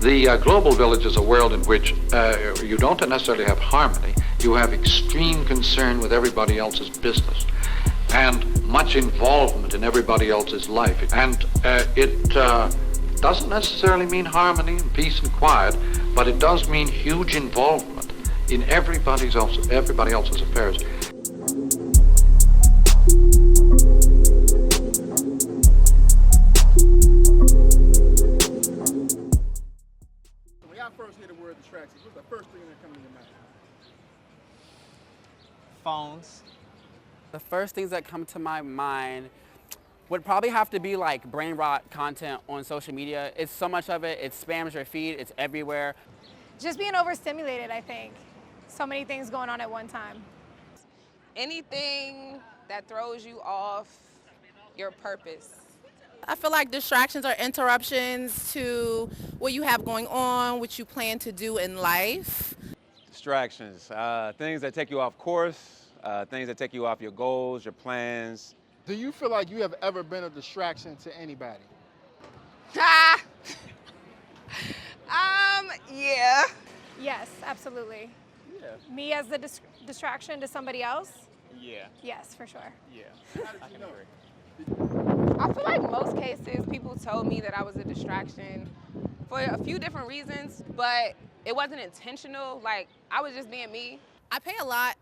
The global village is a world in which you don't necessarily have harmony. You have extreme concern with everybody else's business and much involvement in everybody else's life. And it doesn't necessarily mean harmony and peace and quiet, but it does mean huge involvement in everybody else's affairs. When y'all first hear the word distractions, what's the first thing that comes to your mind? Phones. The first things that come to my mind would probably have to be like brain rot content on social media. It's so much of it, it spams your feed, it's everywhere. Just being overstimulated, I think. So many things going on at one time. Anything that throws you off your purpose. I feel like distractions are interruptions to what you have going on, what you plan to do in life. Distractions, things that take you off course, things that take you off your goals, your plans. Do you feel like you have ever been a distraction to anybody? Yeah. Yes, absolutely. Yeah. Me as the distraction to somebody else? Yeah. Yes, for sure. Yeah. How did you know? I feel like most cases people told me that I was a distraction for a few different reasons, but it wasn't intentional. Like, I was just being me. I pay a lot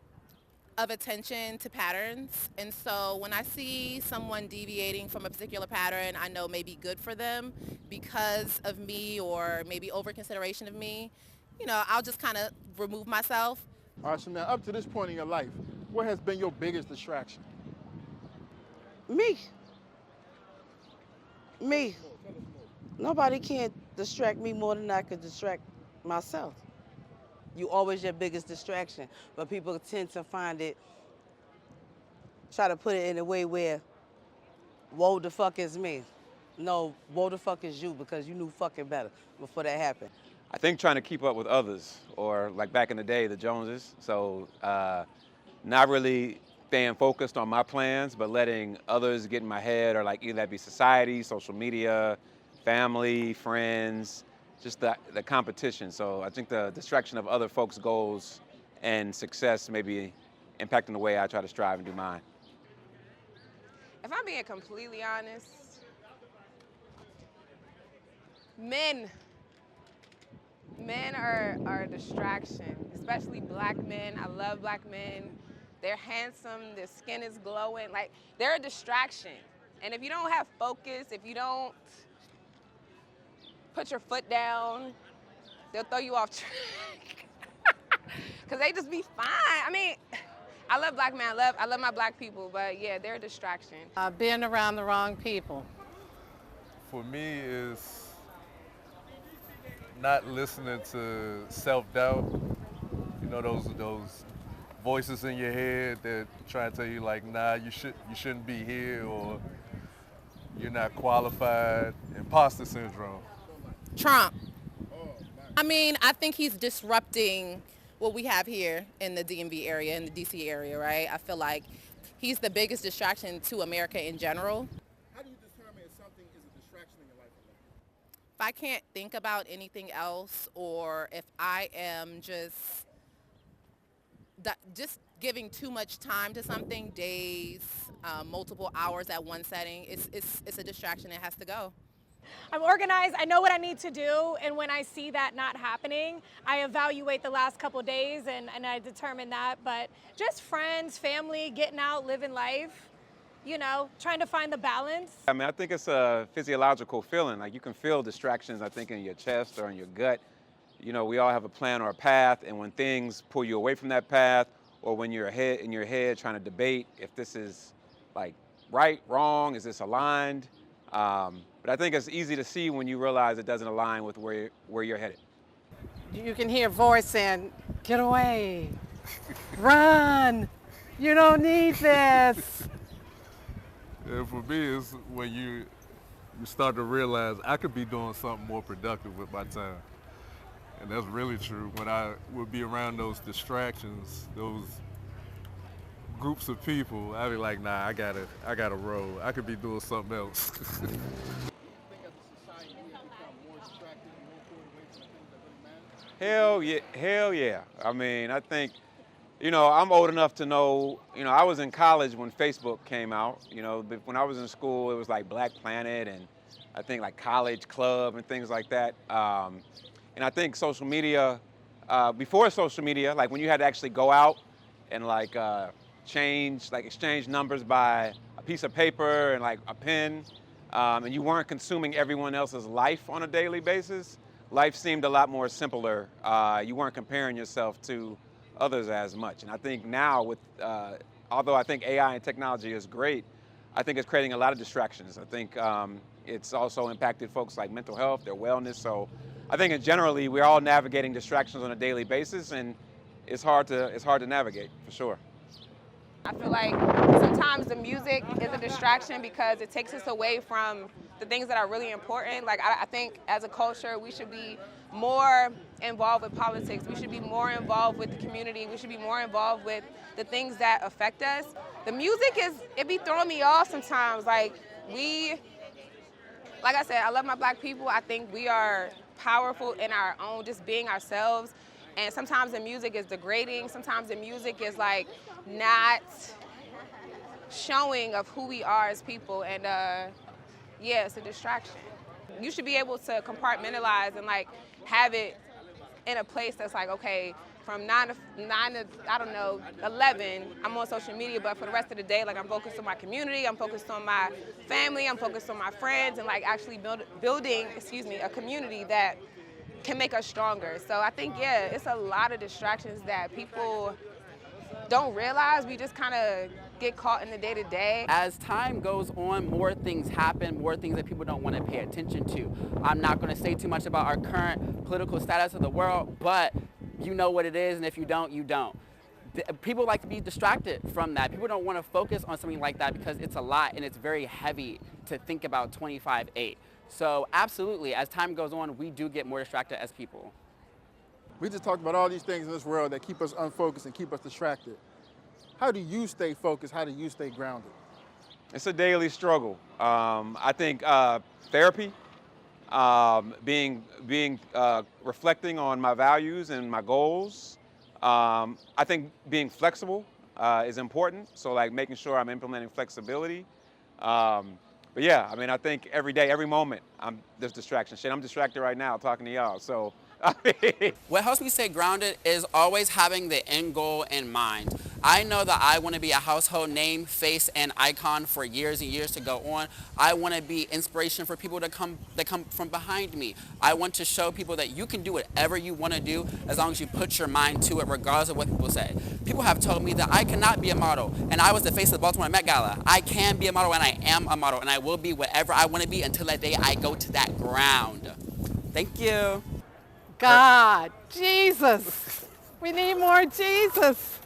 of attention to patterns, and so when I see someone deviating from a particular pattern I know may be good for them because of me or maybe over consideration of me, you know, I'll just kind of remove myself. All right, so now up to this point in your life, what has been your biggest distraction? Me. Nobody can distract me more than I could distract myself. You always your biggest distraction, but people tend to try to put it in a way where, woe the fuck is me. No, woe the fuck is you, because you knew fucking better before that happened. I think trying to keep up with others, or like back in the day, the Joneses. So not really staying focused on my plans, but letting others get in my head, or like either that be society, social media, family, friends, just the competition. So I think the distraction of other folks' goals and success may be impacting the way I try to strive and do mine. If I'm being completely honest, men are a distraction, especially black men. I love black men. They're handsome, their skin is glowing. Like, they're a distraction. And if you don't have focus, if you don't put your foot down, they'll throw you off track. Because they just be fine. I mean, I love black men, I love my black people, but yeah, they're a distraction. Being around the wrong people. For me, is not listening to self-doubt. You know, those voices in your head that try to tell you like, nah, you shouldn't be here, or you're not qualified. Imposter syndrome. Trump. I mean, I think he's disrupting what we have here in the DMV area, in the DC area, right? I feel like he's the biggest distraction to America in general. How do you determine if something is a distraction in your life or not? If I can't think about anything else, or if I am just giving too much time to something, days, multiple hours at one setting, it's a distraction. It has to go. I'm organized, I know what I need to do, and when I see that not happening, I evaluate the last couple days and I determine that. But just friends, family, getting out, living life, you know, trying to find the balance. I mean, I think it's a physiological feeling. Like, you can feel distractions, I think, in your chest or in your gut. You know, we all have a plan or a path, and when things pull you away from that path, or when you're in your head trying to debate if this is like right, wrong, is this aligned? But I think it's easy to see when you realize it doesn't align with where you're headed. You can hear a voice saying, get away, run, you don't need this. Yeah, for me, it's when you start to realize I could be doing something more productive with my time. And that's really true. When I would be around those distractions, those groups of people, I'd be like, nah, I gotta roll. I could be doing something else. Do you think as a society we have become more distracted and more pulled away from Hell yeah. I mean, I think, I'm old enough to know, I was in college when Facebook came out. But when I was in school, it was like Black Planet and I think like College Club and things like that. And I think social media, before social media, like when you had to actually go out and like exchange numbers by a piece of paper and like a pen, and you weren't consuming everyone else's life on a daily basis, life seemed a lot more simpler. You weren't comparing yourself to others as much. And I think now with, although I think AI and technology is great, I think it's creating a lot of distractions. I think it's also impacted folks like mental health, their wellness. So I think generally we're all navigating distractions on a daily basis, and it's hard to navigate for sure. I feel like sometimes the music is a distraction because it takes us away from the things that are really important. Like I think as a culture, we should be more involved with politics. We should be more involved with the community. We should be more involved with the things that affect us. The music it be throwing me off sometimes. Like I said, I love my Black people. I think we are powerful in our own, just being ourselves. And sometimes the music is degrading. Sometimes the music is like not showing of who we are as people. And yeah, it's a distraction. You should be able to compartmentalize and like have it in a place that's like, okay, from 9 to I don't know, 11, I'm on social media, but for the rest of the day, like I'm focused on my community, I'm focused on my family, I'm focused on my friends, and like actually building a community that can make us stronger. So I think, yeah, it's a lot of distractions that people don't realize. We just kind of get caught in the day-to-day. As time goes on, more things happen, more things that people don't want to pay attention to. I'm not going to say too much about our current political status of the world, but you know what it is, and if you don't, you don't. People like to be distracted from that. People don't want to focus on something like that because it's a lot and it's very heavy to think about 25/8. So absolutely, as time goes on, we do get more distracted as people. We just talked about all these things in this world that keep us unfocused and keep us distracted. How do you stay focused? How do you stay grounded? It's a daily struggle. I think therapy, reflecting on my values and my goals. I think being flexible is important. So like making sure I'm implementing flexibility. But yeah, I mean, I think every day, every moment, there's distraction. Shit, I'm distracted right now talking to y'all. So. What helps me stay grounded is always having the end goal in mind. I know that I want to be a household name, face, and icon for years and years to go on. I want to be inspiration for people that come from behind me. I want to show people that you can do whatever you want to do as long as you put your mind to it, regardless of what people say. People have told me that I cannot be a model, and I was the face of the Baltimore Met Gala. I can be a model, and I am a model, and I will be whatever I want to be until that day I go to that ground. Thank you. God, Jesus. We need more Jesus.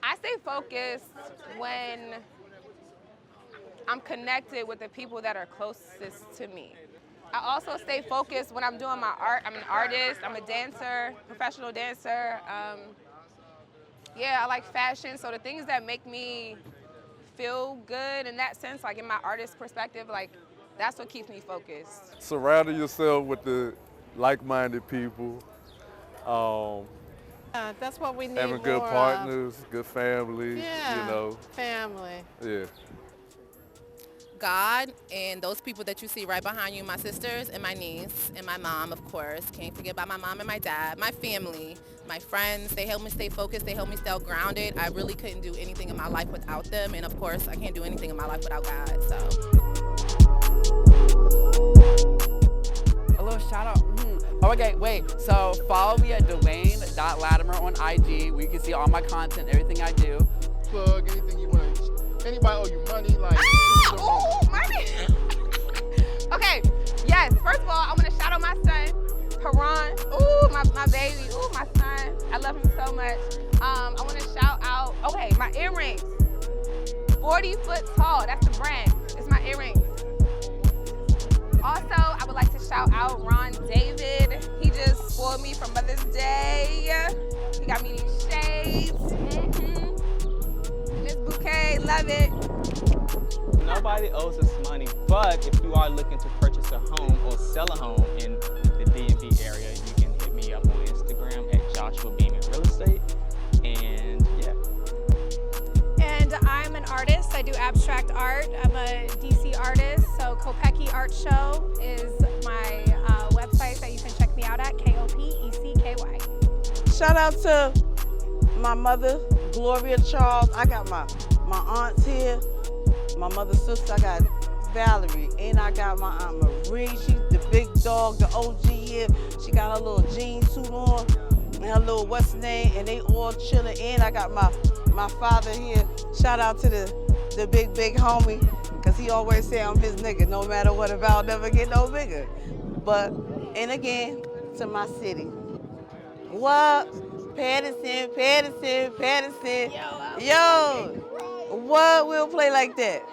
I stay focused when I'm connected with the people that are closest to me. I also stay focused when I'm doing my art. I'm an artist, I'm a dancer, professional dancer. Yeah, I like fashion, so the things that make me feel good in that sense, like in my artist perspective, like that's what keeps me focused. Surrounding yourself with the like-minded people. That's what we need. Having good partners, good family, Yeah, family. Yeah. God and those people that you see right behind you, my sisters and my niece and my mom, of course. Can't forget about my mom and my dad, my family, my friends. They help me stay focused. They help me stay grounded. I really couldn't do anything in my life without them. And of course, I can't do anything in my life without God, so. A little shout out. Oh, okay, wait. So follow me at Dwayne.Latimer on IG. Where you can see all my content, everything I do. Plug anything you want. Anybody owe you money? Like, money. Okay, yes. First of all, I want to shout out my son, Haran. Ooh, my baby. Ooh, my son. I love him so much. I want to shout out, okay, my earrings. 40 foot tall. That's the brand. It's my earrings. Also, I would like to shout out Ron David. He just spoiled me for Mother's Day. He got me these shades. This bouquet, love it. Nobody owes us money, but if you are looking to purchase a home or sell a home in the DMV area, you can artist. I do abstract art. I'm a DC artist, so Kopecky Art Show is my website that you can check me out at, Kopecky. Shout out to my mother, Gloria Charles. I got my aunts here, my mother's sister. I got Valerie, and I got my Aunt Marie. She's the big dog, the OG here. She got her little jean suit on and her little what's name, and they all chilling. And I got my father here. Shout out to the big homie, because he always say I'm his nigga. No matter what, if I'll never get no bigger. But, and again, to my city. What? Patterson. Yo, what? We'll play like that.